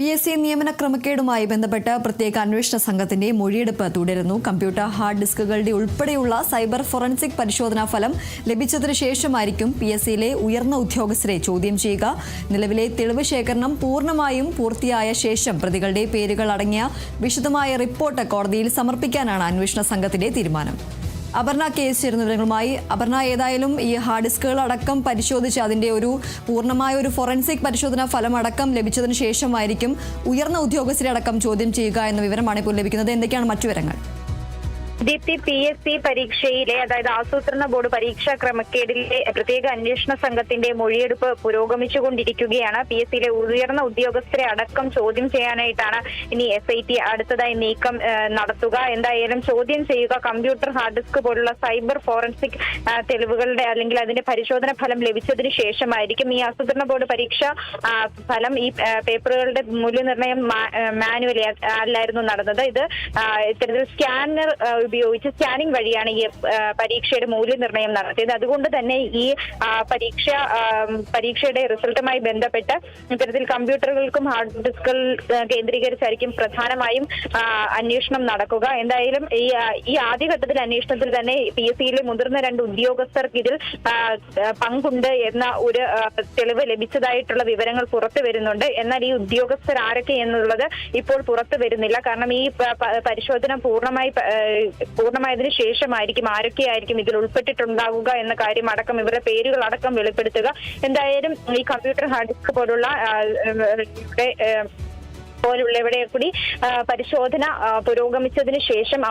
PSC നിയമന ക്രമക്കേടുമായി ബന്ധപ്പെട്ട് പ്രത്യേക അന്വേഷണ സംഘത്തിന്റെ മൊഴിയെടുപ്പ് തുടരുന്നു. കമ്പ്യൂട്ടർ ഹാർഡ് ഡിസ്കുകളുടെ ഉൾപ്പെടെയുള്ള സൈബർ ഫോറൻസിക് പരിശോധനാ ഫലം ലഭിച്ചതിനു ശേഷമായിരിക്കും PSCയിലെ ഉയർന്ന ഉദ്യോഗസ്ഥരെ ചോദ്യം ചെയ്യുക. നിലവിലെ തെളിവ് ശേഖരണം പൂർണ്ണമായും പൂർത്തിയായ ശേഷം പ്രതികളുടെ പേരുകൾ അടങ്ങിയ വിശദമായ റിപ്പോർട്ട് കോടതിയിൽ സമർപ്പിക്കാനാണ് അന്വേഷണ സംഘത്തിന്റെ തീരുമാനം. അപർണ കേസ് ചേരുന്ന വിവരങ്ങളുമായി. അപർണ, ഏതായാലും ഈ ഹാർഡ് ഡിസ്കുകൾ അടക്കം പരിശോധിച്ച് അതിന്റെ പൂർണ്ണമായ ഒരു ഫോറൻസിക് പരിശോധനാ ഫലം അടക്കം ലഭിച്ചതിന് ശേഷമായിരിക്കും ഉയർന്ന ഉദ്യോഗസ്ഥരെ അടക്കം ചോദ്യം ചെയ്യുക എന്ന വിവരമാണ് ഇപ്പോൾ ലഭിക്കുന്നത്. എന്തൊക്കെയാണ് മറ്റു വിവരങ്ങൾ? ദീപ്തി, PSC പരീക്ഷയിലെ അതായത് ആസൂത്രണ ബോർഡ് പരീക്ഷാ ക്രമക്കേടിലെ പ്രത്യേക അന്വേഷണ സംഘത്തിന്റെ മൊഴിയെടുപ്പ് പുരോഗമിച്ചുകൊണ്ടിരിക്കുകയാണ്. PSCയിലെ ഉയർന്ന ഉദ്യോഗസ്ഥരെ അടക്കം ചോദ്യം ചെയ്യാനായിട്ടാണ് ഇനി SIT അടുത്തതായി നീക്കം നടത്തുക. എന്തായാലും ചോദ്യം ചെയ്യുക കമ്പ്യൂട്ടർ ഹാർഡ് ഡിസ്ക് പോലുള്ള സൈബർ ഫോറൻസിക് തെളിവുകളുടെ അല്ലെങ്കിൽ അതിന്റെ പരിശോധന ഫലം ലഭിച്ചതിന് ശേഷമായിരിക്കും. ഈ ആസൂത്രണ ബോർഡ് പരീക്ഷ ഫലം ഈ പേപ്പറുകളുടെ മൂല്യനിർണ്ണയം മാനുവലി അല്ലായിരുന്നു നടന്നത്. ഇത് ഇത്തരത്തിൽ സ്കാനർ ഉപയോഗിച്ച് സ്കാനിംഗ് വഴിയാണ് ഈ പരീക്ഷയുടെ മൂല്യനിർണ്ണയം നടത്തിയത്. അതുകൊണ്ട് തന്നെ ഈ പരീക്ഷയുടെ റിസൾട്ടുമായി ബന്ധപ്പെട്ട് ഇത്തരത്തിൽ കമ്പ്യൂട്ടറുകൾക്കും ഹാർഡ് ഡിസ്കുകൾ കേന്ദ്രീകരിച്ചായിരിക്കും പ്രധാനമായും അന്വേഷണം നടക്കുക. എന്തായാലും ഈ ആദ്യഘട്ടത്തിൽ അന്വേഷണത്തിൽ തന്നെ PSCയിലെ മുതിർന്ന 2 ഉദ്യോഗസ്ഥർക്ക് ഇതിൽ പങ്കുണ്ട് എന്ന ഒരു തെളിവ് ലഭിച്ചതായിട്ടുള്ള വിവരങ്ങൾ പുറത്തു വരുന്നുണ്ട്. എന്നാൽ ഈ ഉദ്യോഗസ്ഥർ ആരൊക്കെ എന്നുള്ളത് ഇപ്പോൾ പുറത്തു വരുന്നില്ല. കാരണം ഈ പരിശോധന പൂർണ്ണമായതിനു ശേഷമായിരിക്കും ആരൊക്കെയായിരിക്കും ഇതിൽ ഉൾപ്പെട്ടിട്ടുണ്ടാവുക എന്ന കാര്യം അടക്കം ഇവരുടെ പേരുകൾ അടക്കം വെളിപ്പെടുത്തുക. എന്തായാലും ഈ കമ്പ്യൂട്ടർ ഹാർഡ് ഡിസ്ക് പോലുള്ളവരെ കൂടി പരിശോധന പുരോഗമിച്ചതിന് ശേഷം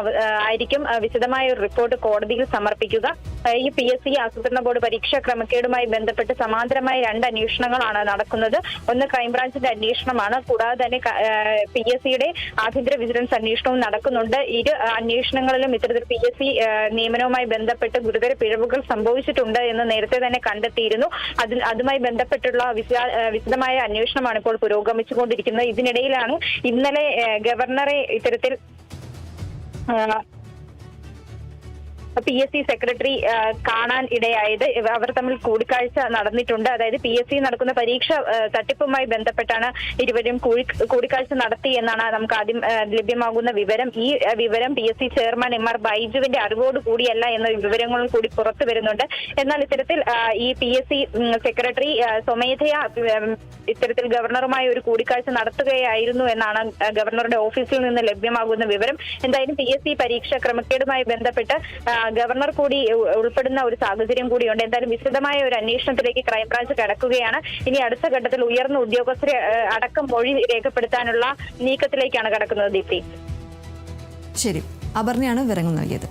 ആയിരിക്കും വിശദമായ ഒരു റിപ്പോർട്ട് കോടതിയിൽ സമർപ്പിക്കുക. ഈ PSC ആസൂത്രണ ബോർഡ് പരീക്ഷാ ക്രമക്കേടുമായി ബന്ധപ്പെട്ട് സമാന്തരമായ 2 അന്വേഷണങ്ങളാണ് നടക്കുന്നത്. ഒന്ന് ക്രൈംബ്രാഞ്ചിന്റെ അന്വേഷണമാണ്. കൂടാതെ തന്നെ PSCയുടെ ആഭ്യന്തര വിജിലൻസ് അന്വേഷണവും നടക്കുന്നുണ്ട്. ഇരു അന്വേഷണങ്ങളിലും ഇത്തരത്തിൽ PSC നിയമനവുമായി ബന്ധപ്പെട്ട് ഗുരുതര പിഴവുകൾ സംഭവിച്ചിട്ടുണ്ട് എന്ന് നേരത്തെ തന്നെ കണ്ടെത്തിയിരുന്നു. അതുമായി ബന്ധപ്പെട്ടുള്ള വിശദമായ അന്വേഷണമാണ് ഇപ്പോൾ പുരോഗമിച്ചുകൊണ്ടിരിക്കുന്നത്. ഇതിനിടയിലാണ് ഇന്നലെ ഗവർണറെ ഇത്തരത്തിൽ PSC സെക്രട്ടറി കാണാൻ ഇടയായത്. അവർ തമ്മിൽ കൂടിക്കാഴ്ച നടന്നിട്ടുണ്ട്. അതായത് PSC നടക്കുന്ന പരീക്ഷ തട്ടിപ്പുമായി ബന്ധപ്പെട്ടാണ് ഇരുവരും കൂടിക്കാഴ്ച നടത്തി എന്നാണ് നമുക്ക് ആദ്യം ലഭ്യമാകുന്ന വിവരം. ഈ വിവരം PSC ചെയർമാൻ MR ബൈജുവിന്റെ അറിവോട് കൂടിയല്ല എന്ന വിവരങ്ങൾ കൂടി പുറത്തു വരുന്നുണ്ട്. എന്നാൽ ഇത്തരത്തിൽ ഈ PSC സെക്രട്ടറി സ്വമേധയാ ഇത്തരത്തിൽ ഗവർണറുമായി ഒരു കൂടിക്കാഴ്ച നടത്തുകയായിരുന്നു എന്നാണ് ഗവർണറുടെ ഓഫീസിൽ നിന്ന് ലഭ്യമാകുന്ന വിവരം. എന്തായാലും PSC പരീക്ഷ ക്രമക്കേടുമായി ബന്ധപ്പെട്ട് ഗവർണർ കൂടി ഉൾപ്പെടുന്ന ഒരു സാഹചര്യം കൂടിയുണ്ട്. എന്തായാലും വിശദമായ ഒരു അന്വേഷണത്തിലേക്ക് ക്രൈംബ്രാഞ്ച് കടക്കുകയാണ്. ഇനി അടുത്ത ഘട്ടത്തിൽ ഉയർന്ന ഉദ്യോഗസ്ഥരെ അടക്കം മൊഴി രേഖപ്പെടുത്താനുള്ള നീക്കത്തിലേക്കാണ് കടക്കുന്നത്. ദീപ്തി, ശരി. അപർണയാണ് വിവരങ്ങൾ നൽകിയത്.